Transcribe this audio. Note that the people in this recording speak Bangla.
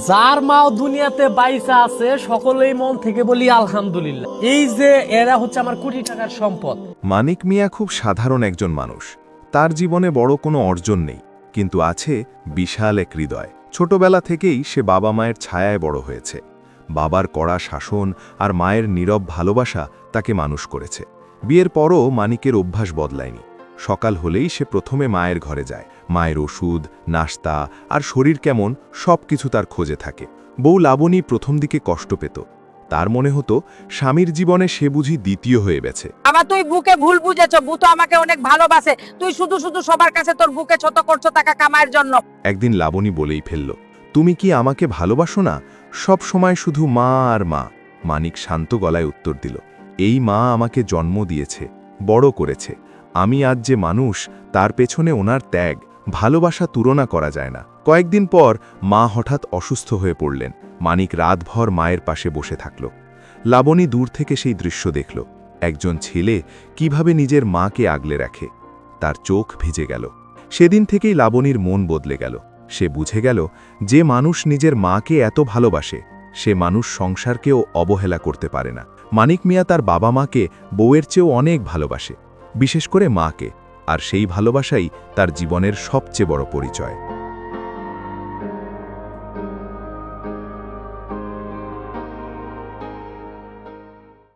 যার মাও দুনিয়াতে বাইসা আছে সকলেই মন থেকে বলি আলহামদুলিল্লাহ। এই যে এরা হচ্ছে আমার কোটি টাকার সম্পদ। মানিক মিয়া খুব সাধারণ একজন মানুষ। তার জীবনে বড় কোনো অর্জন নেই, কিন্তু আছে বিশাল এক হৃদয়। ছোটবেলা থেকেই সে বাবা মায়ের ছায়ায় বড় হয়েছে। বাবার কড়া শাসন আর মায়ের নীরব ভালোবাসা তাকে মানুষ করেছে। বিয়ের পরও মানিকের অভ্যাস বদলায়নি। সকাল হলেই সে প্রথমে মায়ের ঘরে যায়। মায়ের ওষুধ, নাস্তা আর শরীর কেমন সব কিছু তার খোঁজে থাকে। বউ লাবণী প্রথম দিকে কষ্ট পেত। তার মনে হতো স্বামীর জীবনে সে বুঝি দ্বিতীয় হয়ে গেছে। আমার তুই বুকে ভুল বুঝেছ, বু তো আমাকে অনেক ভালোবাসে। তুই শুধু শুধু সবার কাছে তোর বুকে ছোট করছো টাকা কামাইয়ের জন্য। একদিন লাবণী বলেই ফেলল, তুমি কি আমাকে ভালোবাসো না? সব সময় শুধু মা আর মা। মানিক শান্ত গলায় উত্তর দিল, এই মা আমাকে জন্ম দিয়েছে, বড় করেছে। আমি আজ যে মানুষ, তার পেছনে ওনার ত্যাগ, ভালোবাসা তুলনা করা যায় না। কয়েকদিন পর মা হঠাৎ অসুস্থ হয়ে পড়লেন। মানিক রাতভর মায়ের পাশে বসে থাকল। লাবণী দূর থেকে সেই দৃশ্য দেখল। একজন ছেলে কিভাবে নিজের মাকে আগলে রাখে। তার চোখ ভিজে গেল। সেদিন থেকেই লাবণীর মন বদলে গেল। সে বুঝে গেল, যে মানুষ নিজের মাকে এত ভালোবাসে, সে মানুষ সংসারকেও অবহেলা করতে পারে না। মানিক মিয়া তার বাবা মাকে বউয়ের চেয়েও অনেক ভালোবাসে, বিশেষ করে মাকে, আর সেই ভালোবাসাই তার জীবনের সবচেয়ে বড় পরিচয়।